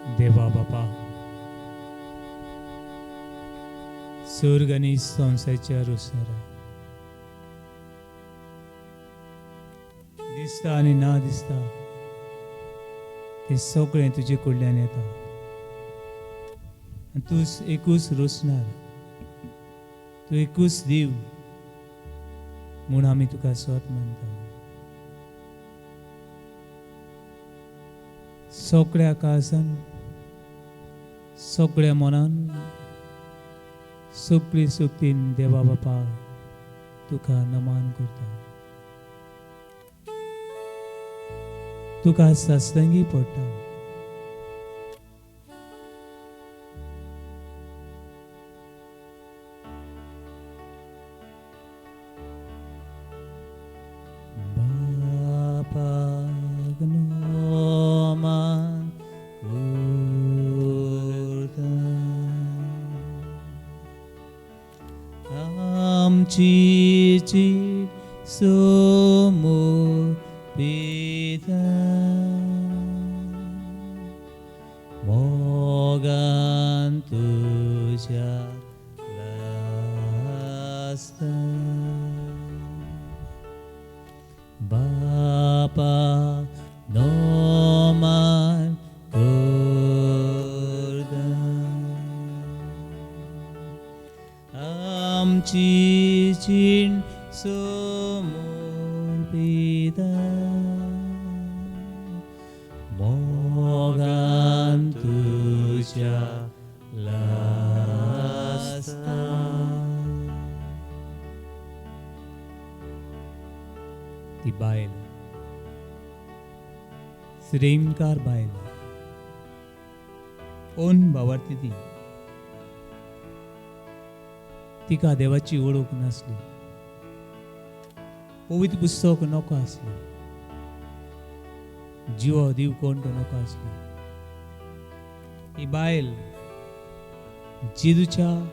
देवा बापा, स्वर्ग आणि संसाराच्या रुसारा दिसता आणि ना दिसता ते सगळें तुजे कडल्यान येता. तूं एकूच रोसणार, तूं एकूच देव म्हूण आमी तुका स्वत म्हणटा. सगळ्या काळजान, सगळ्या मनान, सगळी शक्तीन देवा बापा तुका नमन करता. तुका सस्तंगी पडटा. बापाक नमन करता. आमची जीण समर्पिता. मोगान तुझ्या लास्ता. बापा नमन करता. आमची जीण समर्पिता. मोगान तुझ्या लास्ता. ती बायल, श्रेमकार बायल, ओन भावार्थी ती. तिका देवाची ओळख नासली, पवित्र पुस्तक नको आसली, जीव देव कोण तो नको आसली. ही बायल जेजूच्या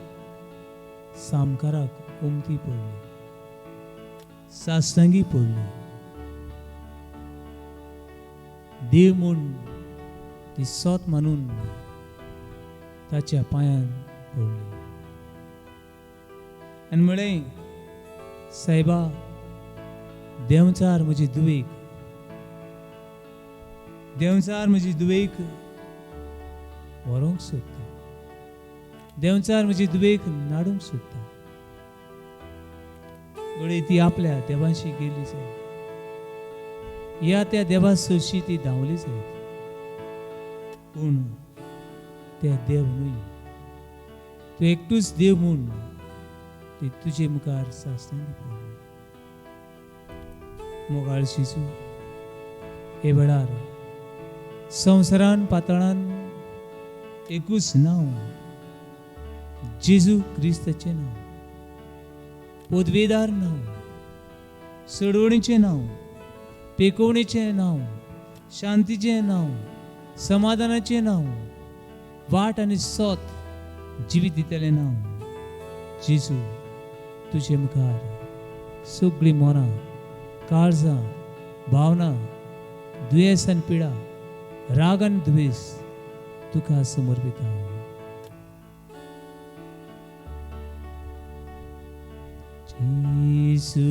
सामकाराक उमती पडली, सासंगी पडली. देव म्हूण ती सोत मानून ताच्या पांयान पडली आनी म्हळें, सायबा, देंवचार म्हजी दुवेक, देंवचार म्हजी दुवेक व्हरोंक सोदता. देंवचार म्हजी दुवेक नाडूंक सोदता. गडे ती आपल्या देवाशी गेली जाय. या त्या देवा सरशी ती धांवली जाय. पूण ते देव न्हय, तूं एकटूच देव म्हूण ती तुजे मुखार सासतानी पडली. मोगाळ शिजू, हे वेळार संवसारान पातळान एकूच नांव, जेजू क्रिस्ताचें नांव, पदवेदार नांव, सोडवणीचें नांव, पेकोवणेचें नांव, शांतीचें नांव, समाधानाचें नांव, वाट आनी सोत जिवीत दितलें नांव. जेजू, तुजे मुखार सगळीं मोरां, काळजां, भावना, दुयेंस आनी पिडा, राग आनी दुवेस तुका समर्पिता. जेजू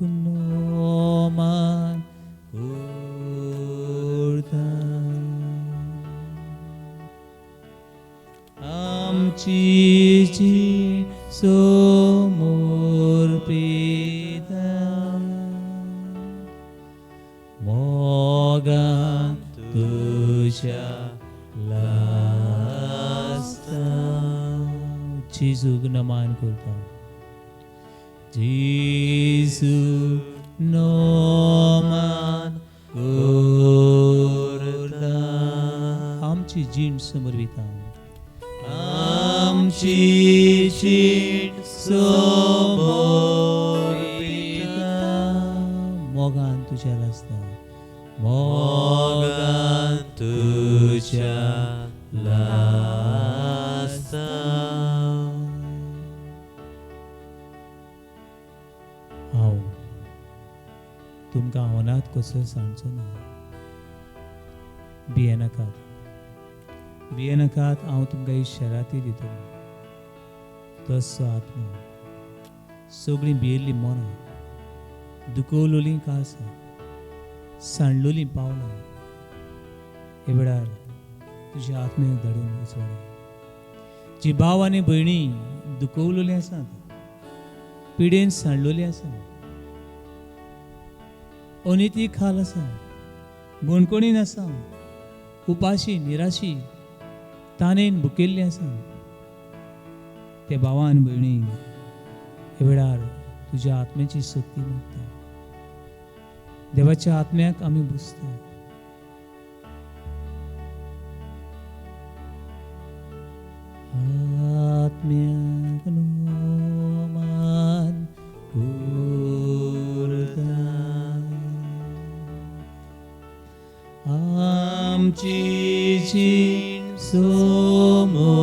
नमन करता. आमची जीण समर्पिता. मोगान तुझ्या लास्ता. जेजूक नमन करता. जेजू नमन करता. आमची जीण समर्पिता. आमची जीण समर्पिता. मोगान तुझ्या लास्ता. मोगान तुझ्या लास्ता. हांव तुमकां अनाथ कसो सांगचो ना. भियेनाकात. भियेनाकात हांव तुमकां इशाराती दितलो. तसो आत्मा सगळीं भियेल्लीं मनां, दुखवलोलीं काळजां, सांडलोलीं पावलां हे वेळार तुज्या आत्म्याक धाडून उजवाड. जी भाव आनी भयणी दुखवलोलीं आसात, पिडेन सांडलोलीं आसात, अनिती खाल आसा, गणकोणीन आसा, उपाशी निराशी ताणेन भुकेल्लीं आसा, ते भावान भयणी हे वेळार तुज्या आत्म्याची शक्ती मागता. देवाच्या आत्म्याक आमी बुजता. आत्म्याक नोमान उरता, आमची जीण समर्पिता,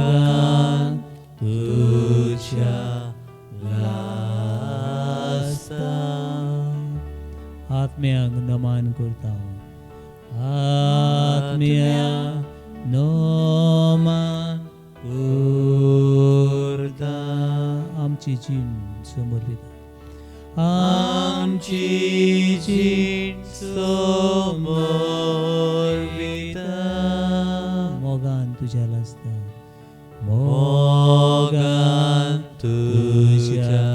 मोगान तुझ्या लास्ता. आत्म्याक नमन करता. आत्म्या नमन करता. आमची जीण समर्पिता. आमची जीण समर्पिता, मोगान तुझ्या लास्ता, मोगान तुझ्या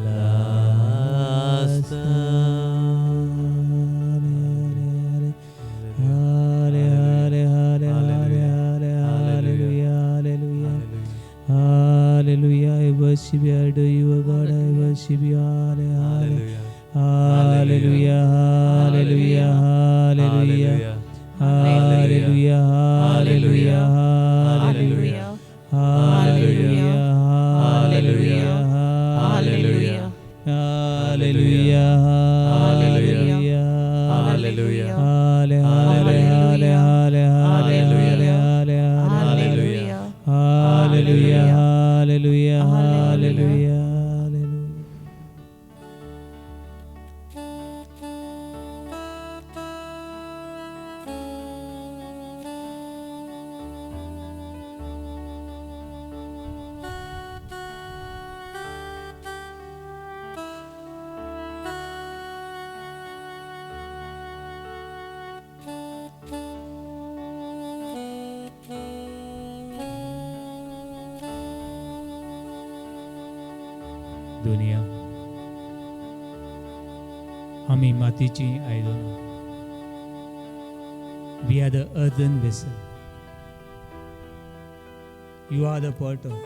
लास्ता. Hallelujah, I worship you, I adore you, O God, I worship you, hallelujah, hallelujah, hallelujah, hallelujah, hallelujah, hallelujah, hallelujah, hallelujah, hallelujah, hallelujah, hallelujah, hallelujah, hallelujah, hallelujah, hallelujah, hallelujah, hallelujah. दुनिया आम्ही मातीची आयदनां. We are the earthen vessel. You are the potter.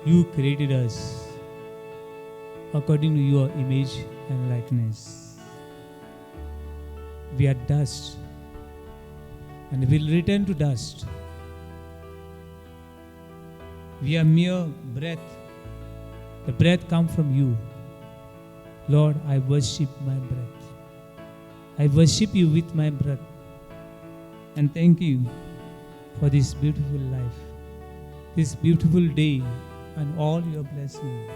You created us according to your image and likeness. We are dust and will return to dust. We are mere breath. The breath comes from you. Lord, I worship my breath. I worship you with my breath. And thank you for this beautiful life, this beautiful day, and all your blessings.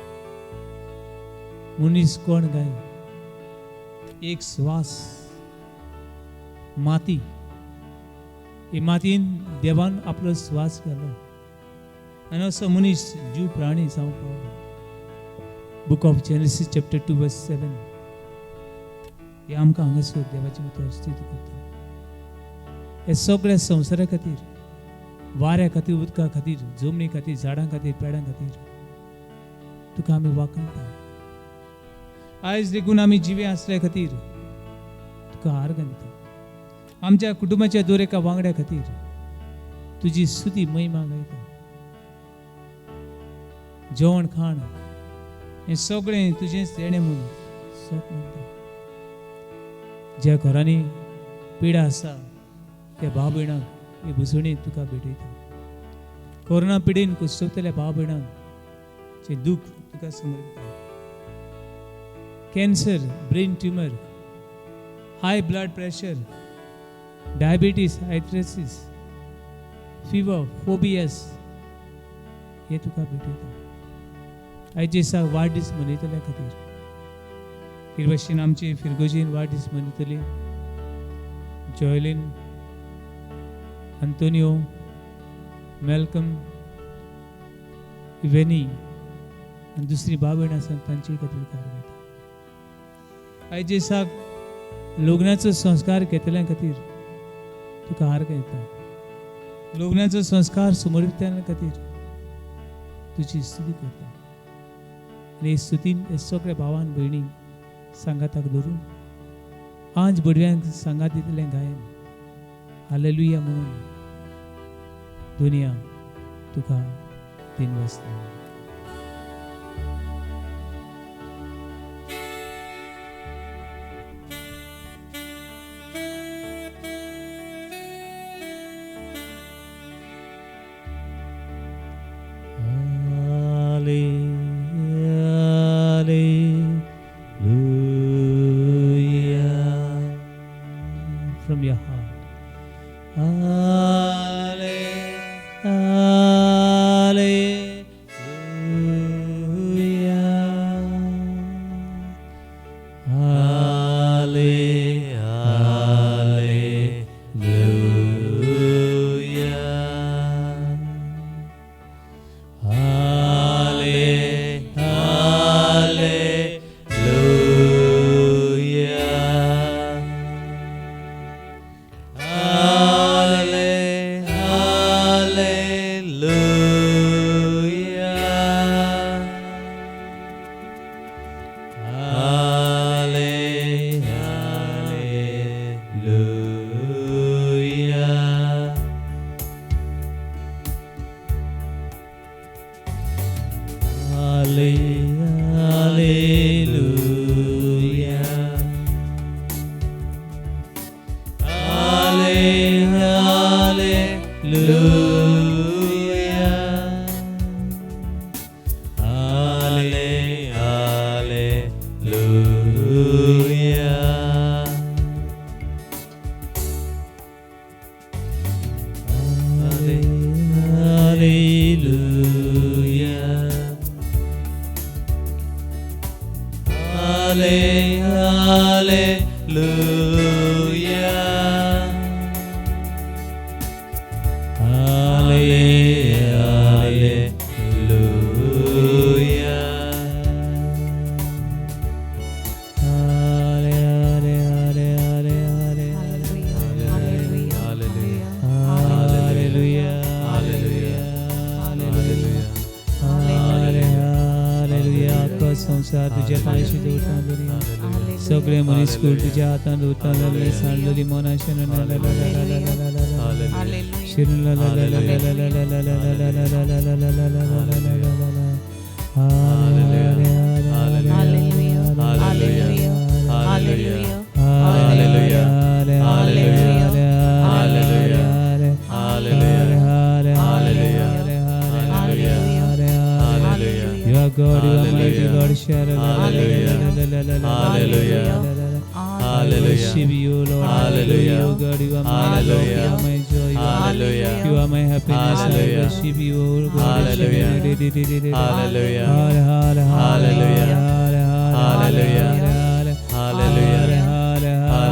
मनीस कोण गाय एक श्वास माती, हे मातीन देवान आपलो श्वास घालो आनी असो मनीस जीव प्राणी जावंक पावलो. Book of Genesis chapter 2 verse 7. हे आमकां हांगासर देवाची उतर स्थिती करता. हे सगळ्या संवसारा खातीर, वाऱ्या खातीर, उदका खातीर, जमनी खातीर, झाडां खातीर, पेडां खातीर तुका आमी वाखणटा. आयज देखून आमी जिवे आसल्या खातीर तुका हार घालता. आमच्या कुटुंबाच्या दर एका वांगड्या खातीर तुजी स्तुती महिमा गायता. जेवण खाण हे सगळें तुजेंच देणें म्हणून सोप म्हणटा. ज्या घरांनी पिडा आसा त्या भाव भयणांक हे भुसवणेंत तुका भेटयता. कोरोना पिडेन कुसतल्या भाव भयणांक जे दूख तुका समर्पिता. Cancer, brain tumour, high blood pressure, diabetes, arthritis, fever, phobias हे तुका भेटयता. आयज दिसा वाडदीस मनयतल्या खातीर हे भाशेन आमची फिरगोजीन वाडदीस मनयतली. जॉयलीन, अंतोनियो, मेल्कम, इवेनी आनी दुसरी भाव भयण आसात तांचे खातीर कार घेता. आयज दिसाक लग्नाचो संस्कार घेतल्या खातीर तुका हार घेता. लग्नाचो संस्कार समर्पितां खातीर तुजी स्तुती करता. आनी हे स्तुतीन हे सगळ्या भावान भयणींक सांगाताक धरून आज बडव्यांक सांगात दितलें गायन हालेलुया म्हणून दुनिया तुका तीन वाजता. From your heart. संसार तुझ्या पायशी दवरता दवरी सगळे मनीस कूळ तुझ्या हातान दवरता जाल्ले सांडलेली मनाशन God, you are mighty God, hallelujah, hallelujah, hallelujah, worship you, Lord, hallelujah, God, you are my love, you are my joy, you are my happiness, I worship you, God, hallelujah, hallelujah, hallelujah, hallelujah, hallelujah, hallelujah, hallelujah.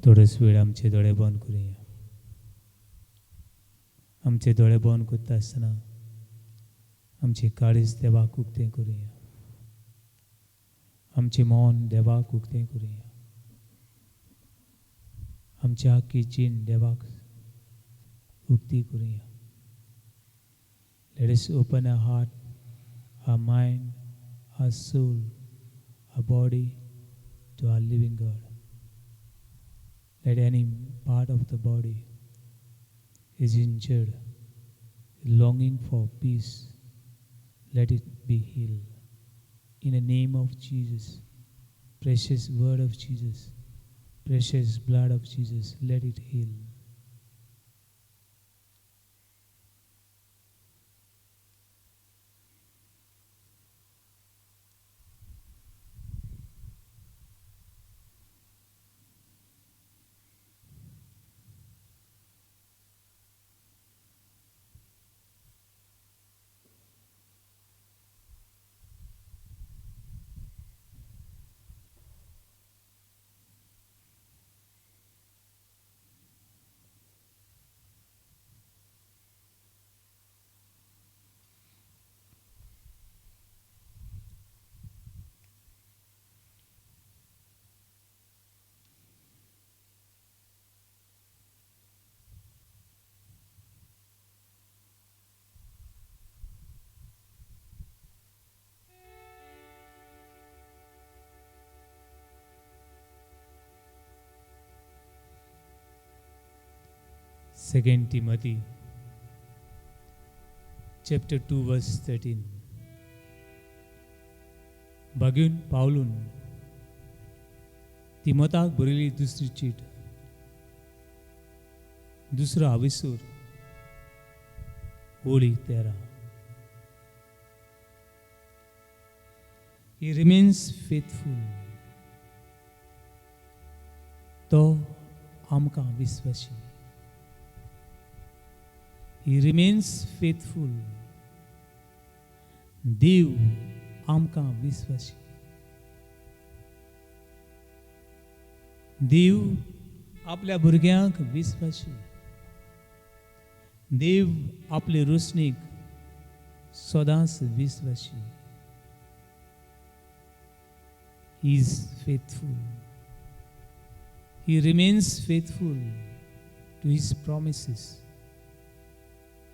थोडेच वेळ आमचे दोळे बंद करूया. आमचे दोळे बंद करता आसतना आमचे काळीज देवाक उक्तें करूया. आमचे मन देवाक उक्तें करूया. आमचे आख्खी जीण देवाक उक्ती करूया. Let us open our heart, our mind, our soul, our body to our living God. Let any part of the body is injured, longing for peace, let it be healed. In the name of Jesus, precious word of Jesus, precious blood of Jesus, let it heal. 2 Timothy chapter 2 verse 13. Bagün Paulun तिमोथाक बरयली दुसरी cheat, दुसरो आविसूर, Holi 13. He remains faithful. तो आमकां विश्वासी. He remains faithful. देव आमकां विश्वासी. देव आपल्या भुरग्यांक विश्वासी. देव आपले रोसणीक सदांच विश्वासी. He is faithful. He remains faithful to his promises.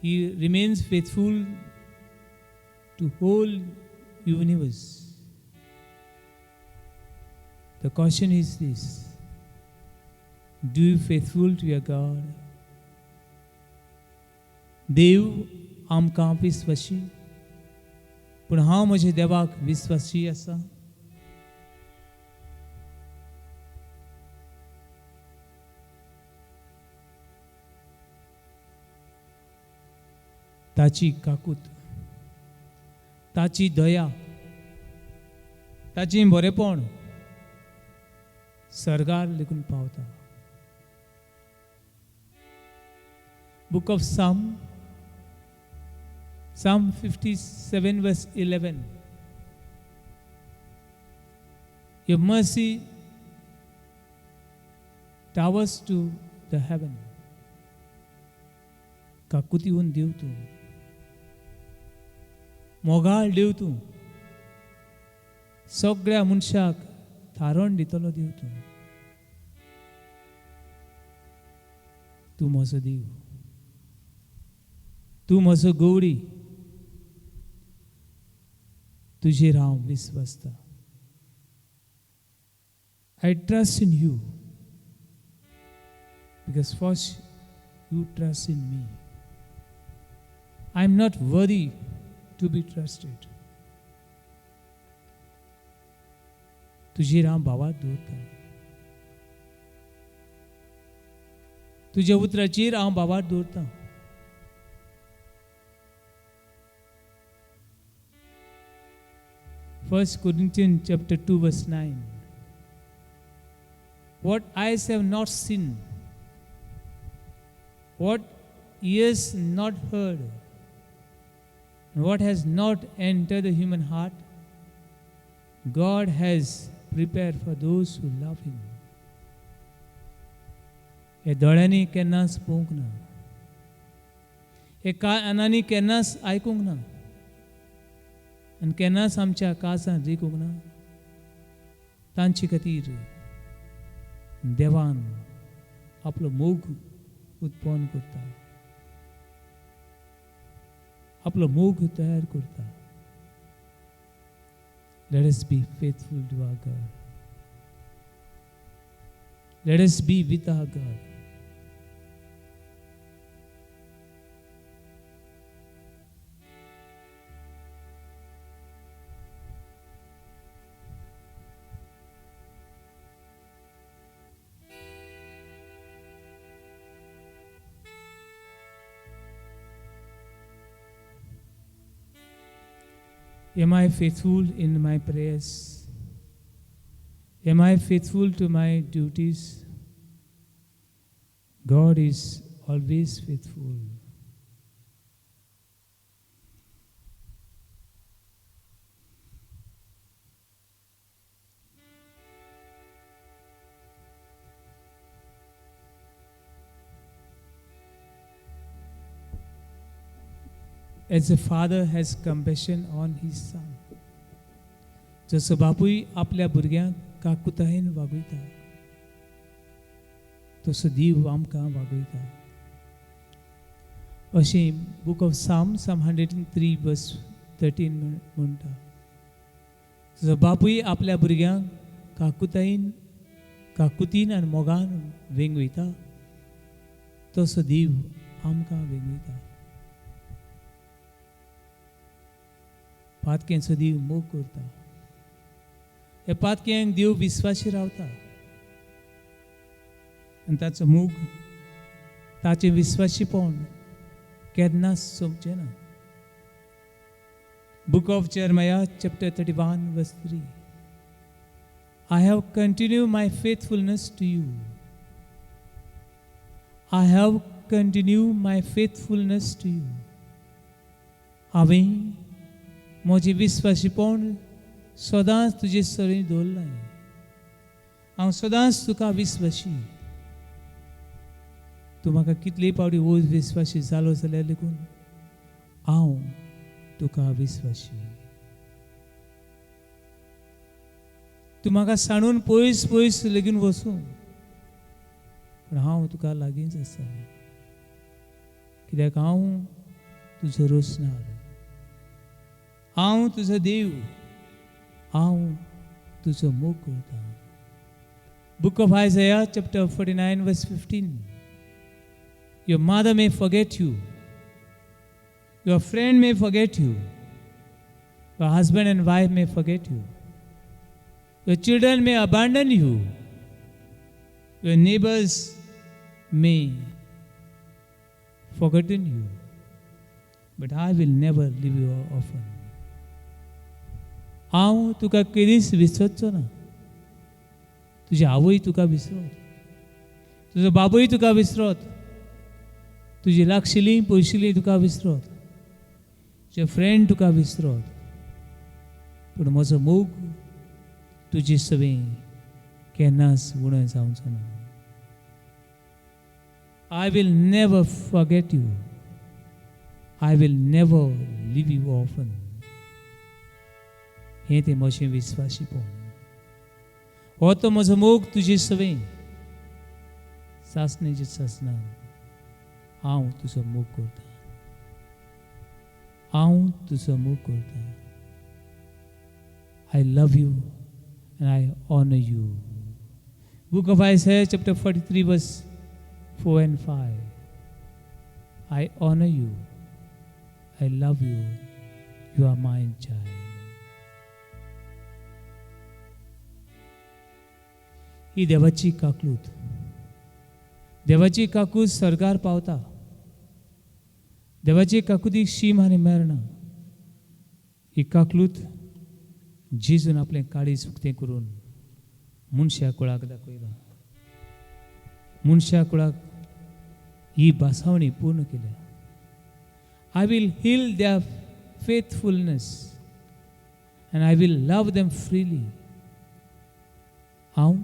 He remains faithful to whole universe. The question is this: do you faithful to your God? देव आमकां विश्वासी, पूण हांव म्हज्या देवाक विश्वासी आसा. ताची काकूत, ताची दया, ताची बरेपण सर्गार लेगून पावता. Book of Psalm 57 verse 11. Your mercy towers to the heaven. काकुतीहून देव तूं, मोगाळ देव तूं, सगळ्या मनशाक थारोन दितलो देव तूं. तूं म्हजो देव, तूं म्हजो गवळी, तुजेर हांव विश्वासता. I trust in you because first you trust in me. I am not worthy to be trusted. तुजेर हांव भावार दवरता. तुज्या उतराचेर हांव भावार दवरता. First Corinthians chapter 2 verse 9. What eyes have not seen, what ears not heard, and what has not entered the human heart, God has prepared for those who love Him. हे दोळ्यांनी केन्नाच पळोवंक ना, हे कानांनी केन्नाच आयकूंक ना, आनी केन्नाच आमच्या काळजांत रिकूंक ना. तांचे खातीर देवान आपलो मोग उत्पन्न करता, आपलो मोग तयार करता. Let us be faithful to our God. Let us be with our God. Am I faithful in my prayers? Am I faithful to my duties? God is always faithful. As a father has compassion on his son, जसो बापूय आपल्या भुरग्यांक काकुतायेन वागयता, तसो देव आमकां वागयता. अशें book of Psalm 103 verse 13 म्हणटा. जसो बापूय आपल्या भुरग्यांक काकुतीन आनी मोगान वेंगयता, तसो देव आमकां वेगळीता. पातकेंचो देव मोग करता. हे पातक्यांक देव विस्वाशी रावता आनी ताचो मोग ताचें विस्वाशीपण केन्नाच सोंपचें ना. Book of Jeremiah, chapter 31, verse 3. I have continued my faithfulness to you. I have continued my faithfulness to you. हांवें म्हजें विस्वाशीपण सदांच तुजे सरीं दवरलां. हांव सदांच तुका विस्वाशी. तूं म्हाका कितलेय पावटी वोज विस्वाशी जालो जाल्यार लेगून हांव तुका विस्वाशी. तूं म्हाका सांडून पयस पयस लेगीन वचूं पूण हांव तुका लागींच आसा. कित्याक हांव तुजो रोसणार. हांव तुजो देव. हांव तुजो मोग करता. Book of Isaiah, chapter 49, verse 15. Your mother may forget you. Your friend may forget you. Your husband and wife may forget you. Your children may abandon you. Your neighbors may forgotten you. But I will never leave you orphan. हांव तुका केदींच विसरचो ना. तुजी आवय तुका विसरत. तुजो बाबूय तुका विसरत. तुजी लागशिलीं पयशिलीं तुका विसरत. तुजे फ्रेंड तुका विसरत. पूण म्हजो मोग तुजे सवें केन्नाच उणो जावचो ना. I will never forget you. I will never leave you orphan. हें तें म्हजें विस्वाशीपण. हो तो म्हजो मोग तुजे सवें. सासणेच्या सासणान हांव तुजो मोग करता. हांव तुजो मोग करता. I love you and I honor you. Book of Isaiah, chapter 43, verse 4 and 5. I honor you. I love you. You are my child. ही देवाची काकूट. देवाची काकूट सरकार पावता. देवाची काकुतीक शीम आनी मेळना. ही काकूट जेजून आपलें काळीज उक्तें करून मनशा कुळाक दाखयला. मनशा कुळाक ही बासावणी पूर्ण केल्या. I will heal their faithfulness and I will love them freely. हांव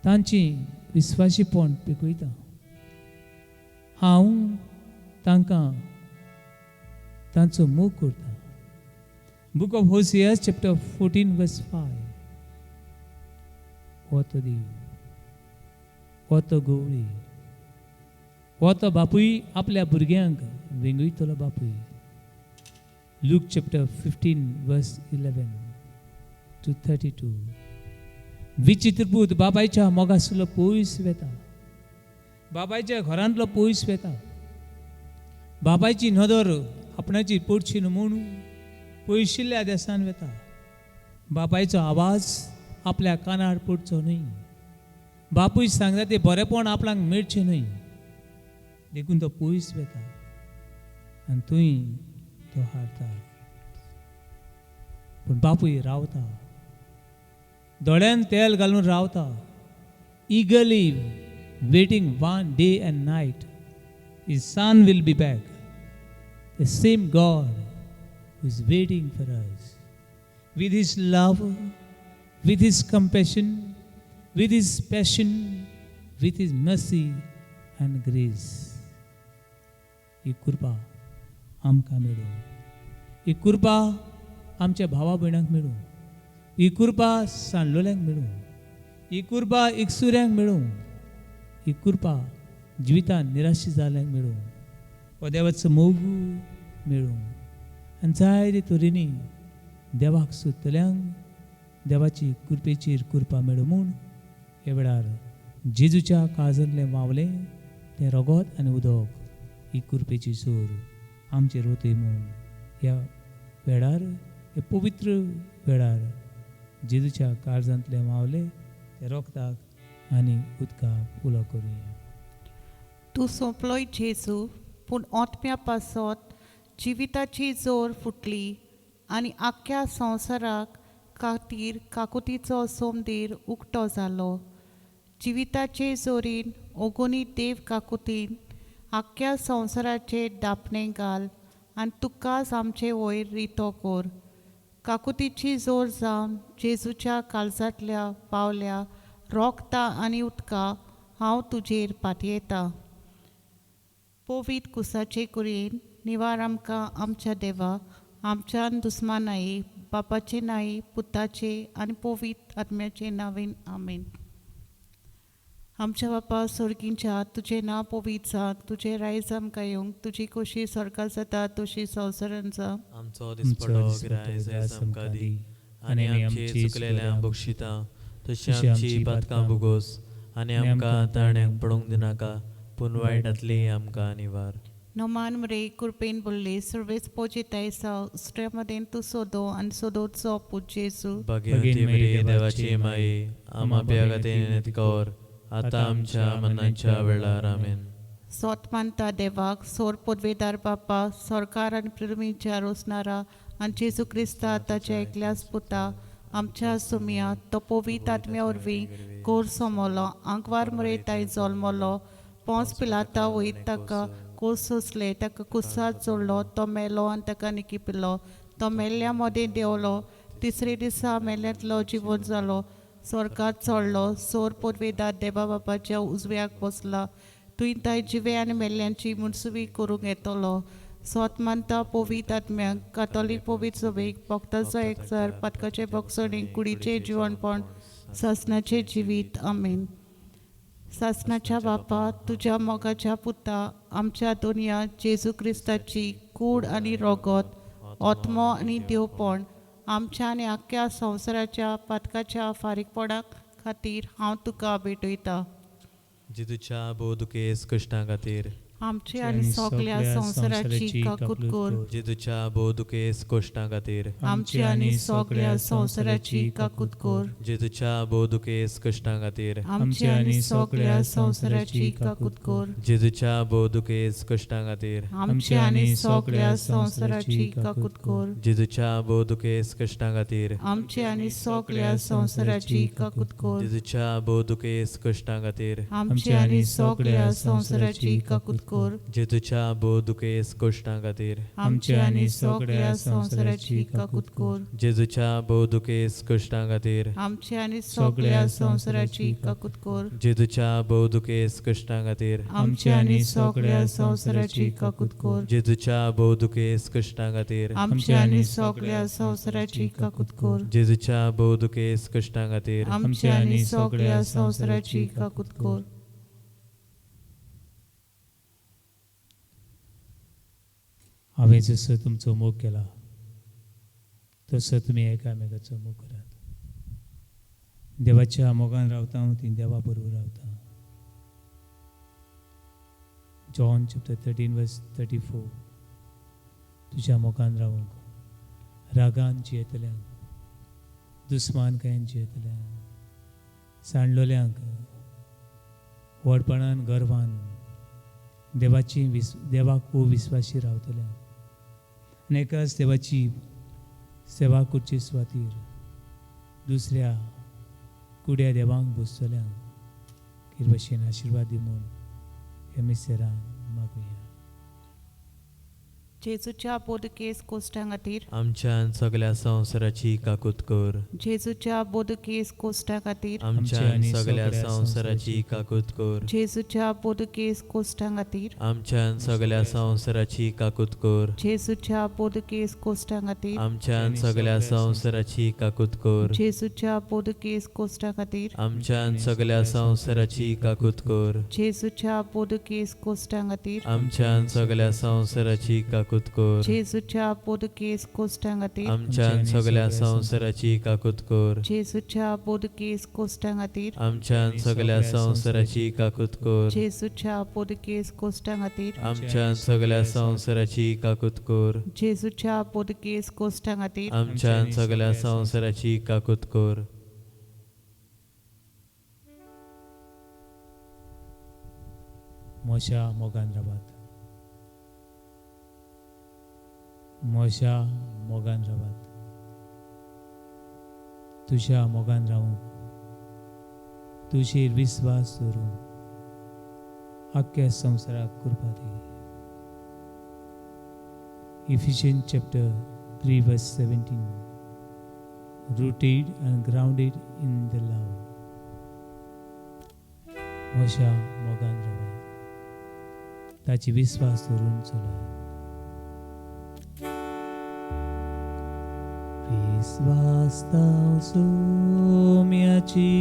तांची विस्वाशीपण पिकयता. हांव तांकां तांचो मोग करता. Book of Hosea, chapter 14, verse 5. हो तो देव. हो तो गवळी. हो तो बापूय आपल्या भुरग्यांक वेंगयतलो बापूय. Luke chapter 15, verse 11 to 32. विचित्रपूत बाबायच्या मोगासलो पयस वेता. बाबायच्या घरांतलो पयस वेता. बाबायची नदर आपणाची पडची न्हू म्हणून पयशिल्ल्या देसान वेता. बापायचो आवाज आपल्या कानार पडचो न्हय. बापूय सांगता ते बरेपण आपणाक मेळचें न्हय देखून तो पयस वेता आनी थंय तो हारता. पूण बापूय रावता. दोळ्यान तेल घालून रावता. eagerly waiting one day and night. His son will be back. The same God who is waiting for us. With his love, with his compassion, with his passion, with his mercy and grace. ही कृपा आमकां मेळो. ही कृपा आमच्या भावा भयणांक मेळो. ही कृपा सांडलोल्यांक मेळो. ही कृपा एकसुऱ्यांक मेळो. ही कृपा जिवितांत निराशी जाल्यांक मेळो. हो देवाचो मोग मेळो. आनी जायते तरेनी देवाक सोदतल्यांक देवाची कृपेचेर कृपा मेळो म्हूण हे वेळार जेजूच्या काळजांतलें वावलें तें रगत आनी उदक ही कुरपेची सोर आमचेर वतय म्हूण ह्या वेळार हे पवित्र वेळार जेजूच्या काळजांतले मावले ते रोगताक आनी उदकाक उलो करुया. तूं सोंपलोय जेजू, पूण ओतम्या पासत जिविताची जोर फुटली आनी आख्ख्या संवसाराक खातीर काकुतीचो सोमदीर उक्तो जालो. जिविताचे जोरीन ओगोनी देव काकुतीन आख्ख्या संवसाराचे दापणे घाल आनी तुकाच आमचे वयर रितो कोर. काकुतीची जोर जावन जेजूच्या काळजांतल्या पावल्या रोगता आनी उदका हांव तुजेर पातयेतां. पोवीत कुसाचे कुरेन निवार आमकां आमच्या देवा, आमच्या दुस्मानाई बापाचे नाई पुताचे आनी पोवीत आत्म्याचे नावेन आमेन. आमच्या बापा स्वर्गींच्या तुजें नांव पोवीत जा, तुजें रायज आमकां येवंक, तुजी खोशी स्वर्गांत जाता तशी संवसारांत जा. आमचो दिसपडो गिराय आयज आमकां दी आनी आमची चुकलेल्यांक बक्षिता तशी आमची पातकां बुगोस आनी आमकां ताळण्यांक पडोवंक दिनाका पूण वायटांतली आमकां निवार. नोमान मरे कुरपेन बोल्ले सर्वेस पोजिताय साव उस्ट्यामदेन तूं सोदो आनी सोदोचो पूज जेजू. भगिनी मरी देवाची माई आमा प्यागातेन कौर आतां आमच्या मनाच्या वेळार आमेन. सोत मानता देवाक सोर पोदवेदार बापा सरकार आनी पृथ्वीच्या रोसणारा आनी जेजू क्रिस्ता ताच्या एकल्याच पुता आमच्या सुमिया तो पोवीत आत्म्या वरवीं कोर सोमलो आंकवार मरे ताय जल्मलो पोंस पिलाता वयत ताका कोस सोंसले ताका कुसात जोडलो तो मेलो आनी ताका निकिपिलो तो मेल्ल्या मोदें देंवलो तिसरे दिसा मेल्यांतलो जिवंत जालो स्वर्गांत चडलो सोर पोदवेदार देवा बापाच्या उजव्याक बसला तुवें ताय जिवे आनी मेल्ल्यांची मुनसुवी करूंक येतलो. सोत मानता पोवीत आत्म्याक कातोलीक पोवीत सभेक भक्ताचो एकचार पातकाचे भोगसणीक कुडीचे जिवणपण सासणाचे जिवीत आमेन. सासणाच्या बापा तुज्या मोगाच्या पुता आमच्या दोनया जेजू क्रिस्ताची कूड आनी रोगत ओतमो आनी देवपण आमच्या आनी आख्ख्या संवसाराच्या पातकाच्या फारीकपणाक खातीर हांव तुका भेटयतां. जेजूच्या बोदुकेस कश्टां खातीर आमचे आनी सगळ्या संवसाराची काकूट कोर. जेजूच्या बोदुकेस कश्टां खातीर आमचे आनी सगळ्या संवसाराची काकूट कोर. जेजूच्या बोदुकेस कश्टां खातीर आमचे आनी सगळ्या संवसाराची काकूट कोर. जेजूच्या बोदुकेस कश्टां खातीर आमचे आनी सगळ्या संवसाराची काकूट कोर. जेजूच्या बोदुकेस कश्टां खातीर आमचे आनी सगळ्या संवसाराची काकूट कोर. जेजूच्या बोदुकेस कश्टां खातीर आमचे आनी सगळ्या संवसाराची काकूट कोर. जेजूच्या बोदुकेस कश्टां खातीर आमचे आनी सगळ्या संवसाराची काकूट कोर. जेजूच्या बोदुकेस कश्टां खातीर आमचे आनी सगळ्या संवसाराची काकूट कोर. जेजूच्या बोदुकेस कश्टां खातीर आमचे आनी सगळ्या संवसाराची काकूट कोर. जेजूच्या बोदुकेस कश्टां खातीर आमचे आनी सगळ्या संवसाराची काकूट कोर. जेजूच्या बोदुकेस कश्टां खातीर आमचे आनी सगळ्या संवसाराची काकूट कोर. हांवें जसो तुमचो मोग केला तसो तुमी एकामेकाचो मोग करात. देवाच्या मोगान रावता हांव ती देवा बरोबर रावता. जॉन चॅप्टर 13:34 तुज्या मोगान रावूंक रागान जियेतल्यांक दुस्मानकायेन जियेतल्यांक सांडलोल्यांक व्हडपणान गर्वान देवाक अविस्वासी रावतल्यांक आनी एकाच देवाची सेवा करचे सुवातेर दुसऱ्या कुड्या देवांक बसतल्यांक कितें भशेन आशिर्वाद दी म्हूण हे मिसेरान मागुया. जेजूच्या बोदकेस कोश्टां खातीर आमच्यान सगळ्या संवसाराची काकूट कर. जेजूच्या बोदकेस कोश्टां खातीर आमच्यान सगळ्या संवसाराची काकूट कर. जेजूच्या बोदकेस कोश्टां खातीर आमच्यान सगळ्या संवसाराची काकूट कर. जेजूच्या बोदकेस कोश्टां खातीर आमच्यान सगळ्या संवसाराची काकूट कर. जेजूच्या बोदकेस कोश्टां खातीर आमच्यान सगळ्या संवसाराची काकूट कर. जेजूच्या बोदकेस कोश्टां खातीर आमच्यान सगळ्या संवसाराची काकूट काकूत कोर जेजूच्या बोदकेस कोश्टां खातीर आमच्यान सगळ्या संवसाराची काकूत कोर जेजूच्या बोदकेस कोश्टां खातीर आमच्यान सगळ्या संवसाराची काकूत कोर जेजूच्या बोदकेस कोश्टां खातीर आमच्यान सगळ्या संवसाराची काकूत कोर जेजूच्या बोदकेस कोश्टां खातीर आमच्यान सगळ्या संवसाराची काकूत कोर मोशा मोगान राबात मोशा मोगान राबात तुझ्या मोगान रावूंक तुजेर विस्वास दवरून आख्या संवसाराक कृपा दी Ephesians chapter 3 verse 17 rooted and grounded in the love मोशा मोगान राबात ताची विश्वास धरून चला विश्वास ताव सोम्याची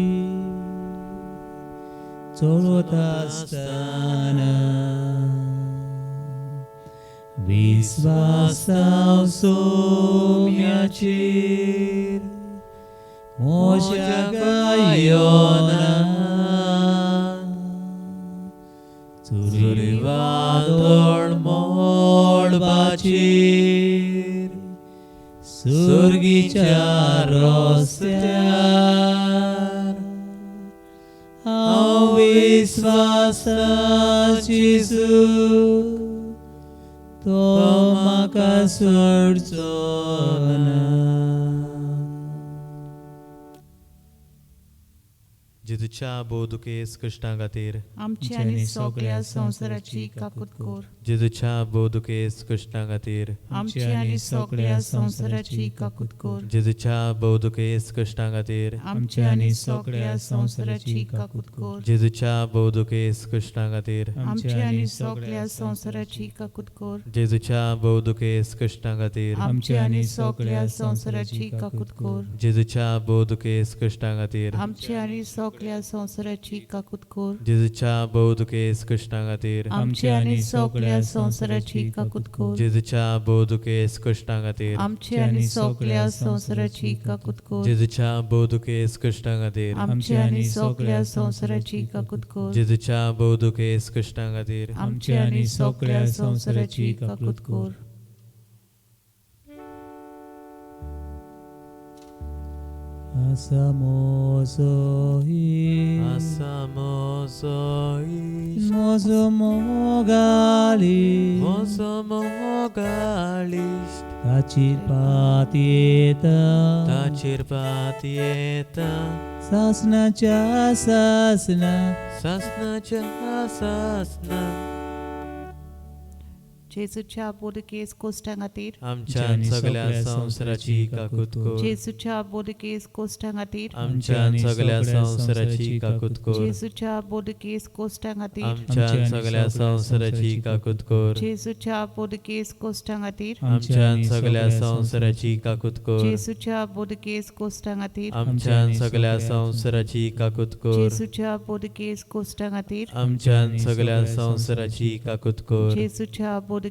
चलत आसतना विश्वास ताव सोम्याचेर मोशा गायोना चुरीवादळ मोडपाचेर सुर्गीच्या रस्त्यार हांव विश्वासाची तो म्हाका सोडचो ना जेजूच्या बोदकेस कश्टां खातीर आमची आनी सगळ्या संवसाराची काकूत कोर जेजूच्या बोदकेस कश्टां खातीर आमची आनी सगळ्या संवसाराची काकूत कोर जेजूच्या बोदकेस कश्टां खातीर आमची आनी सगळ्या संवसाराची काकूत कोर जेजूच्या बोदकेस कश्टां खातीर आमची आनी सगळ्या संवसाराची काकूत कोर जेजूच्या बोदकेस कश्टां खातीर आमची आनी सगळ्या संवसाराची काकूत कोर जेजूच्या बोदकेस कश्टां खातीर आमची आनी सगळ्या संवसाराची काकूत कोर जेजूच्या बोदकेस कश्टां खातीर आमची आनी सगळ्या संवसाराची काकूत कोर जेजूच्या बोदकेस कश्टां खातीर आमची आनी सगळ्या संवसाराची काकूत कोर जेजूच्या बोदकेस कश्टां खातीर आमची आनी सगळ्या संवसाराची काकूत कोर जेजूच्या बोदकेस कश्टां खातीर आमची आनी सगळ्या संवसाराची काकूत core Asamosohi Asamosois Mosomogali Mosomogalis Tachir patieta Tachir patieta Sasna cha sasna Sasna cha sasna जेजूच्या बोदकेस कोश्टां खातीर आमच्यान सगळ्या संवसाराची काकूत कोर जेजूच्या बोदकेस कोश्टां खातीर आमच्यान सगळ्या संवसाराची काकूत कोर जेजूच्या बोदकेस कोश्टां खातीर आमच्यान सगळ्या संवसाराची काकूत कोर जेजूच्या बोदकेस कोश्टां खातीर आमच्यान सगळ्या संवसाराची काकूत कोर जेजूच्या बोदकेस कोश्टां खातीर आमच्यान सगळ्या संवसाराची काकूत कोर जेजूच्या बोदकेस कोश्टां खातीर आमच्यान सगळ्या संवसाराची काकूत कोर जेजूच्या बोदकेस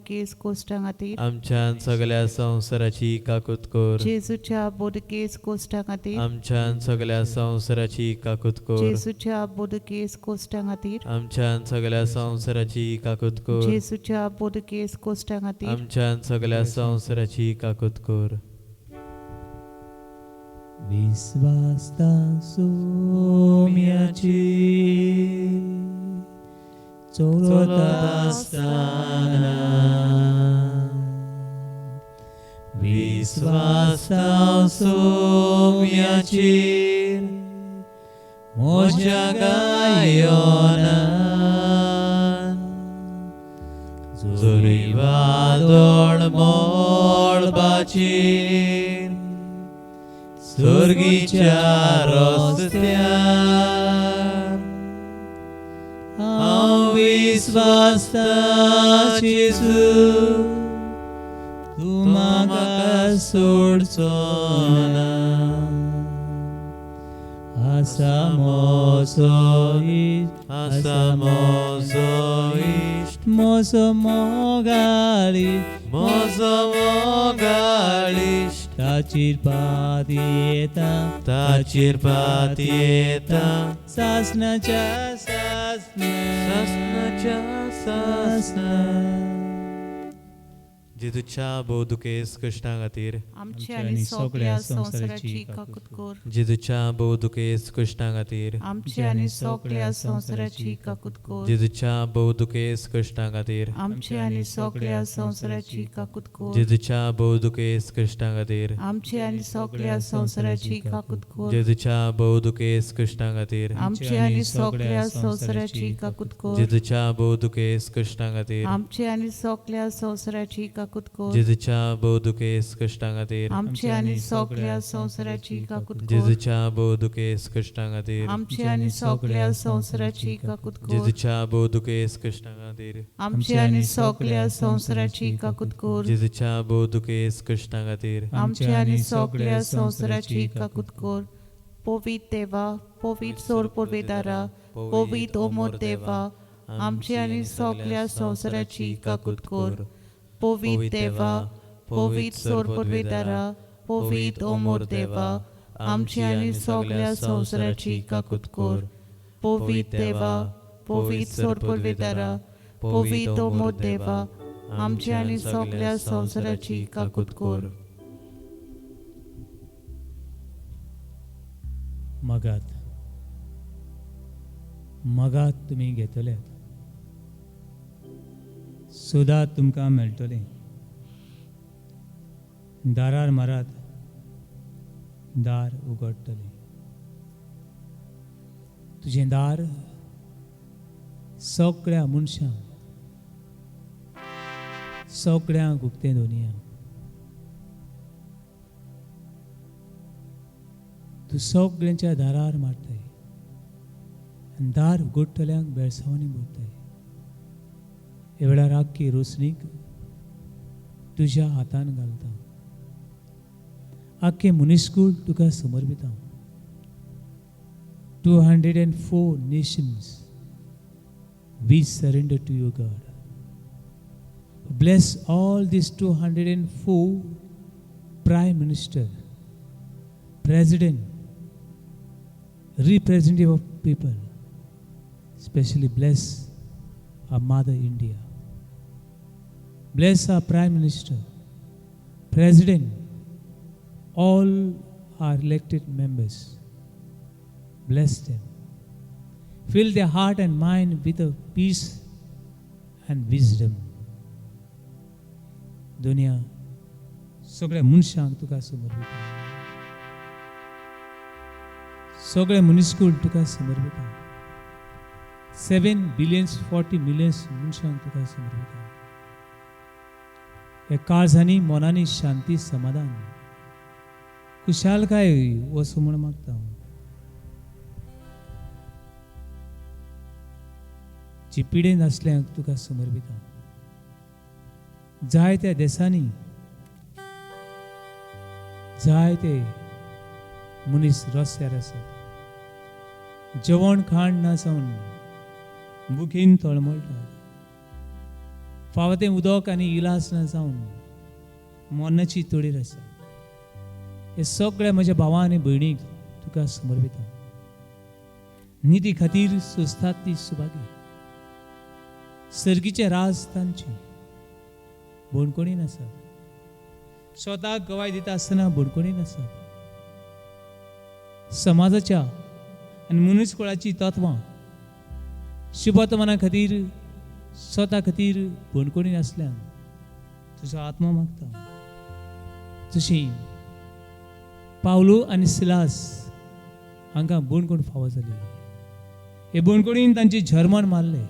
कोश्टां खातीर आमच्यान सगळ्या संवसाराची काकूत कोर जेजूच्या बोदकेस कोश्टां खातीर आमच्यान सगळ्या संवसाराची काकूत कोर जेजूच्या बोदकेस कोश्टां खातीर आमच्यान सगळ्या संवसाराची काकूत कोर जेजूच्या बोदकेस कोश्टां खातीर आमच्यान सगळ्या संवसाराची काकूत कोर विश्वासता सोम्याची चलत आसतना विश्वासता सोम्याचेर म्हज्या गायोनान जोरी वादळ मोडपाचेर सुर्गीच्या रस्त्यार हांव विश्वासाची तूं म्हाका सोडचो ना आसा मोजो आसा मोजो इश्ट मोसो मोगाळी मोसो मोगाळीश ताचीर पात येता ताचेर पात येता सासनाच्या सासना सासनाच्या सासना जेजूच्या बोदुकेस कश्टां खातीर आमची आनी सगळ्या संवसाराची काकूत कर. जेजूच्या बोदुकेस कश्टां खातीर आमची आनी सगळ्या संवसाराची काकूत कर. जेजूच्या बोदुकेस कश्टां खातीर आमची आनी सगळ्या संवसाराची काकूत कर. जेजूच्या बोदुकेस कश्टां खातीर आमची आनी सगळ्या संवसाराची काकूत कर. जेजूच्या बोदुकेस कश्टां खातीर आमची आनी सगळ्या संवसाराची काकूत कर. जेजूच्या बोदुकेस कश्टां खातीर आमची आनी सगळ्या संवसाराची काकूत कर. जेजूच्या बोदुकेस कश्टां खातीर आमची आनी सगळ्या संवसाराची काकूत कर. जेजूच्या बोदुकेस कश्टां खातीर आमची आनी सगळ्या संवसाराची काकूत कर. जेजूच्या बोदुकेस कश्टां खातीर आमची आनी सगळ्या संवसाराची काकूत कर. जेजूच्या बोदुकेस कश्टां खातीर आमची आनी सगळ्या संवसाराची काकूत कर. पवित्र देवा, पवित्र सोर पुरवेदारा, पवित्र ओमोर देवा, आमची आनी सगळ्या संवसाराची काकूत कर. पवित्र देवा, पवित्र सोर पुरवेदारा, पवित्र ओमोर देवा, आमची आनी सगळ्या संवसाराची काकूत कर. पवित्र देवा, पवित्र सोर पुरवेदारा, पवित्र ओमोर देवा, आमची आनी सगळ्या संवसाराची काकूत कर. मगात मगात तुमी घेतल्यात सुदात तुमकां मेळटलें. दारार मारात, दार उगडटलें. तुजें दार सगळ्या मनशांक, सगळ्यांक उक्तें दोनिया. तूं सगळ्यांच्या दारार मारताय आनी दार उगडटल्यांक बेळसावनी भरताय. हे वेळार आख्खी रोसणीक तुज्या हातान घालता. आख्खे मनीसकूळ तुका समर्पिता. 204 nations we surrender to you, God. Bless all these 204 prime minister, president, representative of people. Especially bless our mother India. Bless our prime minister, president, all our elected members. Bless them. Fill their heart and mind with a peace and wisdom. दुनिया सगळ्या मनशांक तुका समर्पिता. सगळे मनीसकूळ तुका समर्पिता. 7 billions 40 millions मनशांक तुका समर्पिता. हे काळजांनी मनांनी शांती समाधान खुशालकाय वसो म्हूण मागता. जी पिडेन आसल्यांक तुका समर्पिता. जायत्या देशांनी जायते मनीस रस्त्यार आसात. जेवण खाण ना जावन भुकेन तळमळटात. फावतें उदक आनी इलाज ना जावन मरणाची तडीर आसा. हे सगळे म्हज्या भावा आनी भयणीक तुका समर्पिता. निधी खातीर सोंसतात ती सुभागी. सर्गीचे राज तांची बोडकोणीन आसात. स्वताक गवाय दिता आसतना बोडकोणीन आसात. समाजाच्या आनी मनीसकुळाची तत्वां शुभतमना खातीर स्वता खातीर बोडकोणीन आसल्यान तुजो आत्मा मागता. जशी पावलो आनी सिलास हांकां बोडकोण फावो जाली. हे बोडकोणीन तांची झरमण मारले.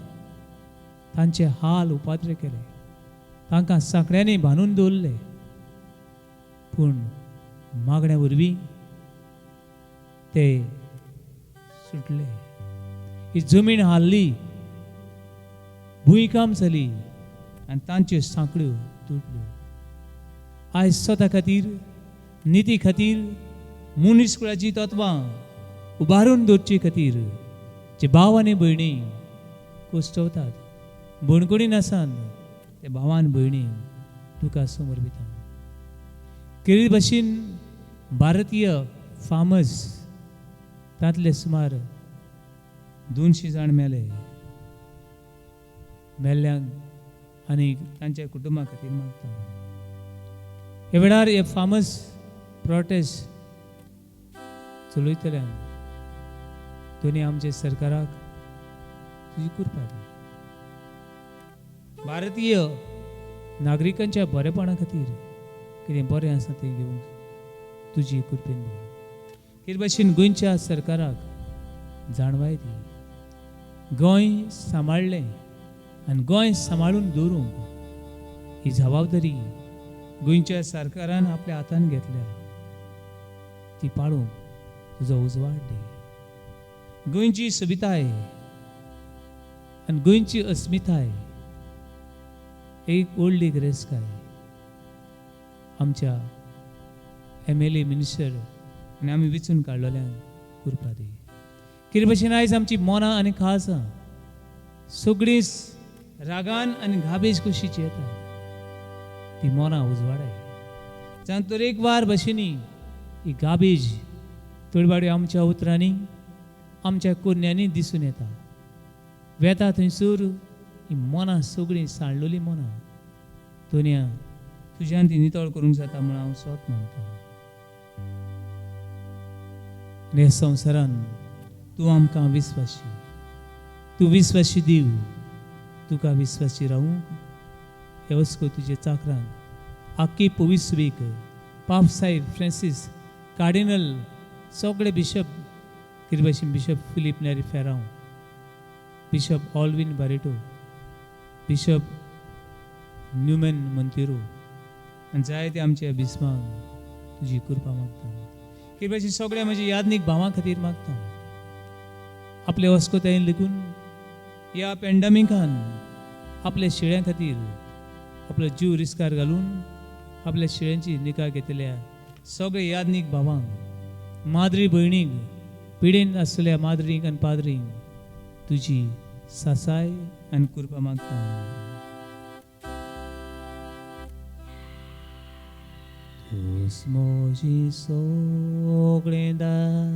तांचे हाल उपाद्रे केले. तांकां सांकड्यांनी बांदून दवरले. पूण मागण्या वरवीं ते सुटले. ही जमीन हाल्ली, भुंयकांप जाली आनी तांच्यो सांकड्यो तुटल्यो. आयज स्वता खातीर निती खातीर मनीसकुळाची तत्वां उबारून दवरचे खातीर जे भाव आनी भयणी कोश्टवतात बोणकुडीन आसान ते भावान भयणी तुका समोर भिता केळी भाशेन भारतीय फार्मर्स तातले सुमार 200 जाण मेल्ल्यांक आनी तांच्या कुटुंबा खातीर मागता हे वेळार हे फार्मर्स प्रोटेस्ट चलयतल्यान दोनी आमच्या सरकाराक तुजी कृपा दी भारतीय नागरिकांच्या बरेपणा खातीर कितें बरें आसा तें घेवंक तुजी कृपेन हे भाशेन गोंयच्या सरकाराक जाणवाय दी गोंय सांबाळलें आनी गोंय सांबाळून दवरूंक ही जबाबदारी गोंयच्या सरकारान आपल्या हातान घेतल्या ती पाळूंक तुजो उजवाड दी गोंयची सबिताय आनी गोंयची अस्मिताय एक व्हडली गिरेस्तकाय आमच्या MLA मिनिस्टर आनी आमी वेंचून काडलेल्यान कृपा दी कितें भाशेन आयज आमची मोना आनी खासा सगळीं रागान आनी घाबेज कशीची येता ती मोना उजवाडाय जावन तर एक वार भाशेनी ही गाबेज तळबाडी आमच्या उतरांनी आमच्या कुरण्यांनी दिसून येता वेता थंयसर ही मोना सगळीं साळलोली मोना तोन्या तुज्यान ती नितळ करूंक जाता म्हूण हांव स्वत मानता ह्या संवसारान तूं आमकां विस्वाशी तूं विस्वाशी देव तुका विस्वाशी रावूंक हे वस्को तुजे चाकरांक आख्खी पोविसवीक पाप साहेब फ्रांसीस कार्डिनल सगळे बिशप किरभाशेन bishop Philip Neri Ferrao bishop Alwyn Barreto bishop Newman Monteiro आनी जायते आमच्या बिस्मांक तुजी कृपा मागता किरभाशेन सगळ्या म्हज्या यादनीक भावां खातीर मागता आपले वस्कोतायेन लेगून ह्या पॅन्डेमिकान आपल्या शेळ्यां खातीर आपलो जीव रिस्कार घालून आपल्या शेळ्यांची निगा घेतल्या सगळे यादनीक भावांक माद्री भयणीक पिडेन आसलेल्या माद्रींक आनी पाद्रींक तुजी सासाय आनी कृपा मागता तूंच म्हजी सगळें दाय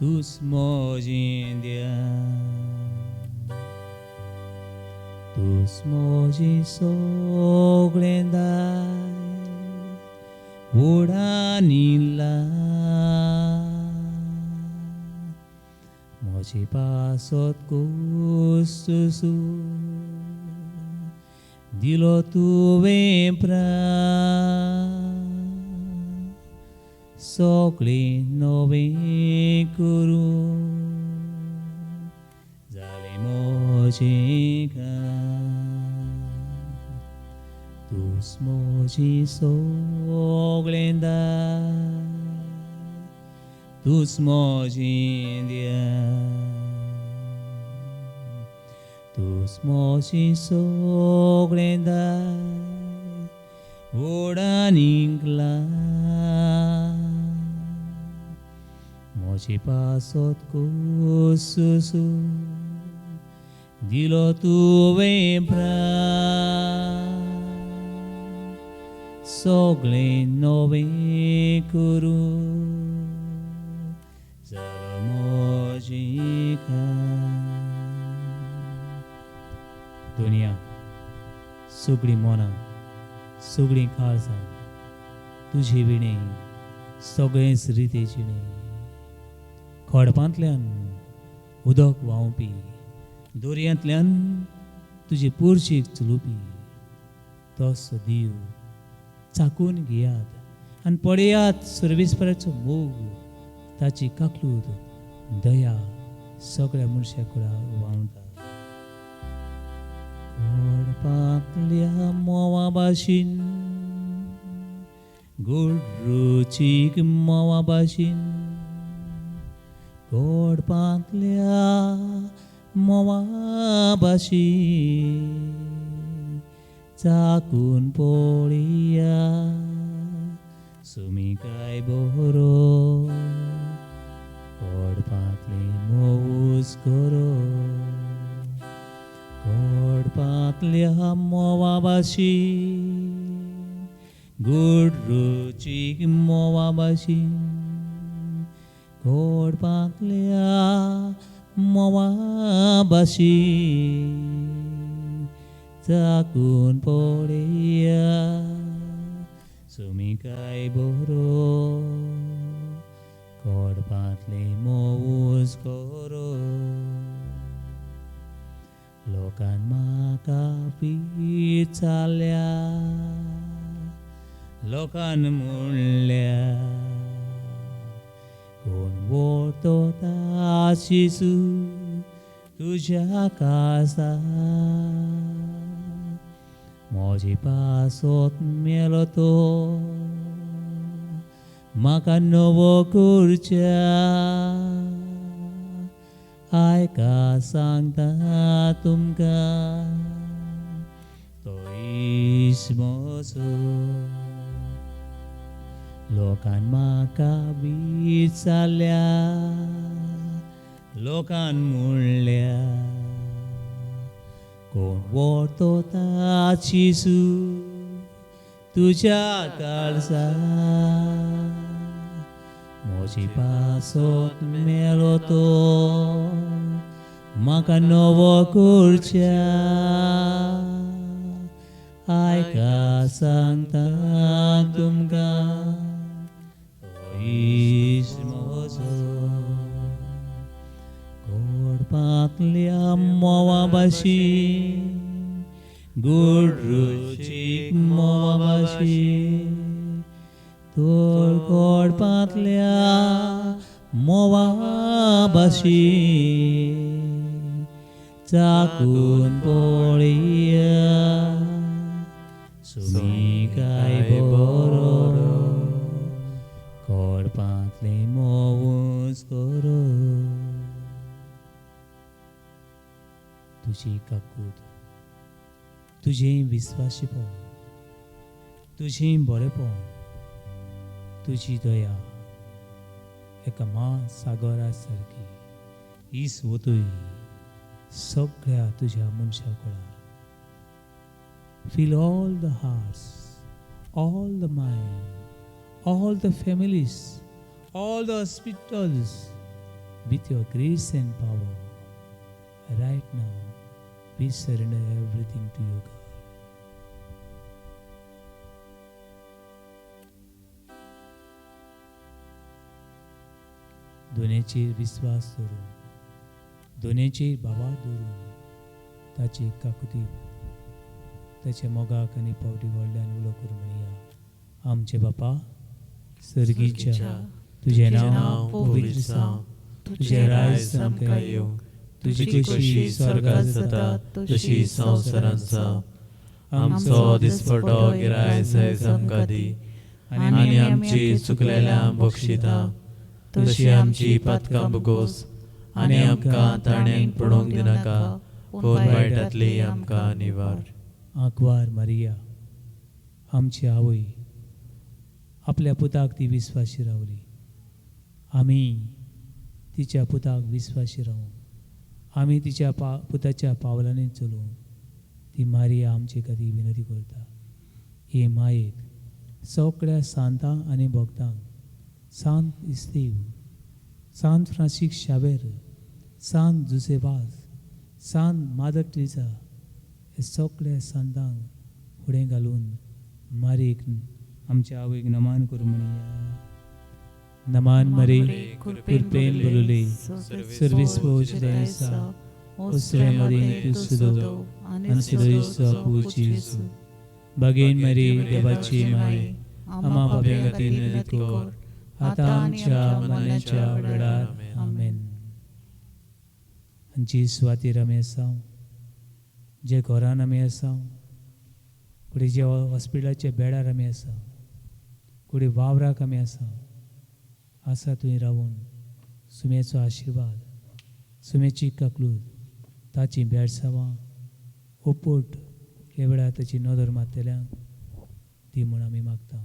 तूंच म्हजें ध्यान तूंच म्हजें सगळें दाय ओढानी म्हजे पासत कोसू दिलो तुवें प्राण सगळें नवें करूं जालें म्हजें काम तूंच म्हजें सगळें दाय तूंच म्हजें ध्यान तूंच म्हजें सगळें दाय ओडानीक म्हजे पासत कोसू दिलो तुवें प्राण सगळें नवें करूं जालो म्हजें काम दुनिया सगळीं मोना सगळीं काळजां तुजी विणे सगळेंच रितेचिणे खडपांतल्यान उदक व्हांवपी दोरयांतल्यान तुजे पोरशेक चलोवपी तसो देव चाकून घेयात आनी पळयात सर्वेस्पराचो मोग ताची काकलूद दया सगळ्या मनशां कुळाक व्हांवता खडपांतल्या मोवा भाशेन गोड रुचीक मोवा भाशेन खडपांतल्या मोवा भाशेन चाकून पळया सुमी काय बरो खडपांतले मोवूस करो कडपांतल्या मोवा भाशेन गोड रुचीक मोवा भाशेन कडपांतल्या मोवा भाशेन चाकून पळया सुमी काय बरो कडपांतले मोवूस करो लोकान म्हाका विचारल्या लोकान म्हणल्या कोण वळतो ता शिसू तुज्या कासा म्हजे पासत मेलो तो म्हाका नवो करच्या आयका सांगता तुमकां तो इश म्हजो लोकान म्हाका विचारल्या लोकान म्हणल्या कोण वळतो ता शिसू तुज्या काळजा म्हजे पासत मेलो तो म्हाका नवो करच्या आयका सांगता तुमकां तो इश म्हजो कडपांतल्या मोवा भाशेन गोड रुचीक मोवा भाशेन तोर कडपांतल्या मोवा भाशेन चाकून पळया सुमी काय बरो कडपांतले मोवूस करो तुजी काकूट तुजें विस्वाशीपण तुजें बरेपण तुजी दया एका महासागरा सारकी हीच वतूय सगळ्या तुज्या मनशा कुळार feel all the hearts all the mind all the families all the hospitals with your grace and power right now we surrender everything to you God. दोन्हीचेर विश्वास दवरून दोन्हीचेर बाबा दवरून ताची काकुती ताच्या मोगाक आनी पावटी व्हडल्यान उलो करूं म्हणया. आमचे बापा सर्गीच्या तुझें नांव पवित्र जावं तुझें राज सामकें येवं तुजी कशी स्वर्गांत जाता तशी संवसारांत जावं. आमचो दिसपटो गिरायज आयज आमकां दी आनी आमची चुकलेल्यांक बक्षिता तशी आमची पातकां बगोस आनी आमकां ताणेंक पडोवंक दिनाका पूण वायटांतली आमकां निवार. आंकवार मारिया आमची आवय आपल्या पुताक ती विस्वाशी रावली. आमी तिच्या पुताक विस्वाशी रावूं आमी तिच्या पुताच्या पावलांनी चलूं ती मारिया आमचे खातीर विनंती करता. हे मायेक सगळ्या सांतांक आनी भक्तांक सांत इस्तीव सांत फ्रांसीस शावेर सांत जुसेवास सांत मादर टेरेसा हे सगळ्या सांतांक फुडें घालून मारीक आमच्या आवयक नमान करूं म्हणया. नमान मरे कृपेन बरुले सर्विस्पोज देसा ओसरे मरे तुसुदो अनसुदो पूजिसु बगेन मरे देवाची माय आमा बाबे खातीर विनंती कर आतां आमच्या मरणाच्या वेळार आमेन. जी सुवातेर आमी आसा जे घरान आमी आसा कुडे जे हॉस्पिटलाच्या बेडार आमी आसा कुडे वावराक आमी आसा थंय रावून सुमेचो आशिर्वाद सुमेची काकलूद ताची बेडसांवां ओपोट हे वेळार ताची नदर मारतल्यांक ती म्हूण आमी मागता.